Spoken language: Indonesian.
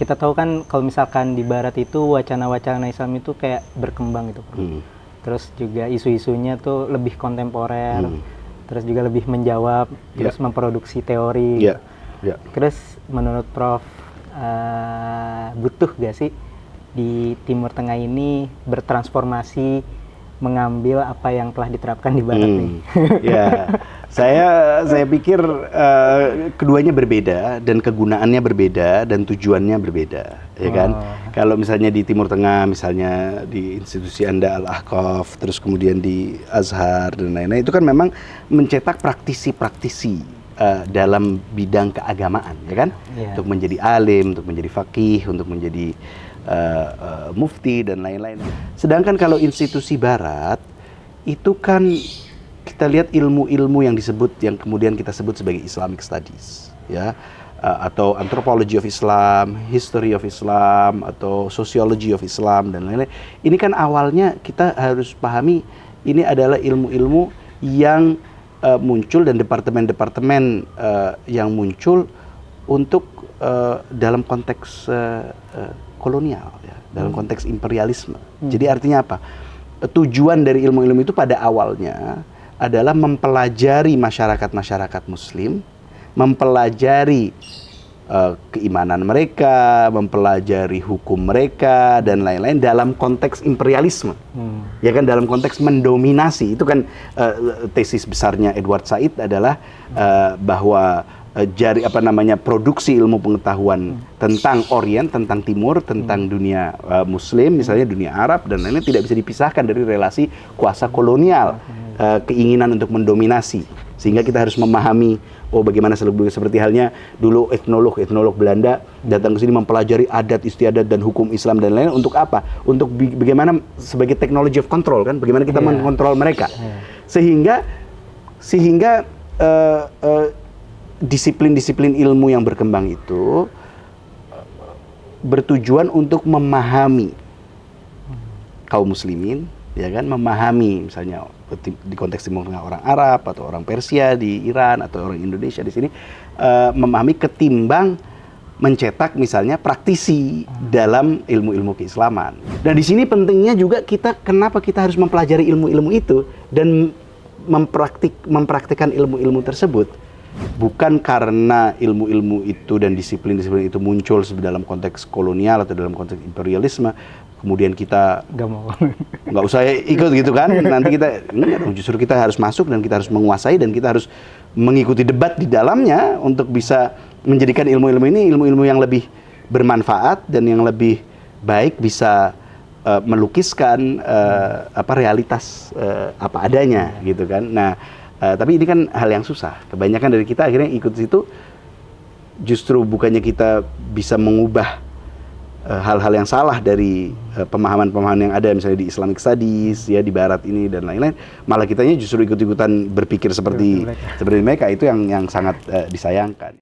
kita tahu kan kalau misalkan di Barat itu wacana-wacana Islam itu kayak berkembang gitu, Prof. Terus juga isu-isunya tuh lebih kontemporer, terus juga lebih menjawab, terus memproduksi teori. Terus menurut Prof, butuh gak sih di Timur Tengah ini bertransformasi mengambil apa yang telah diterapkan di Barat nih? Ya, saya pikir keduanya berbeda dan kegunaannya berbeda dan tujuannya berbeda, ya kan? Kalau misalnya di Timur Tengah, misalnya di institusi Anda Al-Ahqaf, terus kemudian di Azhar dan lain-lain, itu kan memang mencetak praktisi-praktisi dalam bidang keagamaan, ya kan? Untuk menjadi alim, untuk menjadi faqih, untuk menjadi mufti dan lain-lain. Sedangkan kalau institusi Barat itu kan kita lihat ilmu-ilmu yang kemudian kita sebut sebagai Islamic Studies, ya, atau Anthropology of Islam, History of Islam, atau Sociology of Islam dan lain-lain. Ini kan awalnya kita harus pahami ini adalah ilmu-ilmu yang muncul dan departemen-departemen yang muncul untuk dalam konteks kolonial, ya, dalam konteks imperialisme. Jadi artinya apa? Tujuan dari ilmu-ilmu itu pada awalnya adalah mempelajari masyarakat-masyarakat Muslim, mempelajari keimanan mereka, mempelajari hukum mereka dan lain-lain dalam konteks imperialisme, ya kan, dalam konteks mendominasi. Itu kan tesis besarnya Edward Said adalah bahwa produksi ilmu pengetahuan tentang Orient, tentang Timur, tentang dunia Muslim, misalnya dunia Arab dan lainnya, tidak bisa dipisahkan dari relasi kuasa kolonial, keinginan untuk mendominasi. Sehingga kita harus memahami, bagaimana seperti halnya dulu etnolog Belanda datang ke sini mempelajari adat istiadat dan hukum Islam dan lain-lain. Untuk apa? Untuk bagaimana sebagai technology of control, kan? Bagaimana kita mengontrol mereka. Sehingga disiplin-disiplin ilmu yang berkembang itu bertujuan untuk memahami kaum muslimin, ya kan, memahami misalnya di konteks Timur Tengah orang Arab atau orang Persia di Iran atau orang Indonesia di sini, memahami ketimbang mencetak misalnya praktisi dalam ilmu-ilmu keislaman. Dan di sini pentingnya juga kenapa kita harus mempelajari ilmu-ilmu itu dan mempraktikkan ilmu-ilmu tersebut. Bukan karena ilmu-ilmu itu dan disiplin-disiplin itu muncul dalam konteks kolonial atau dalam konteks imperialisme, kemudian kita nggak usah ikut gitu kan. Nanti justru kita harus masuk dan kita harus menguasai dan kita harus mengikuti debat di dalamnya untuk bisa menjadikan ilmu-ilmu ini ilmu-ilmu yang lebih bermanfaat dan yang lebih baik, bisa melukiskan realitas apa adanya gitu kan. Nah, tapi ini kan hal yang susah. Kebanyakan dari kita akhirnya ikut situ, justru bukannya kita bisa mengubah hal-hal yang salah dari pemahaman-pemahaman yang ada misalnya di Islamic Studies, ya, di Barat ini dan lain-lain, malah kitanya justru ikut-ikutan berpikir seperti mereka. Itu yang sangat disayangkan.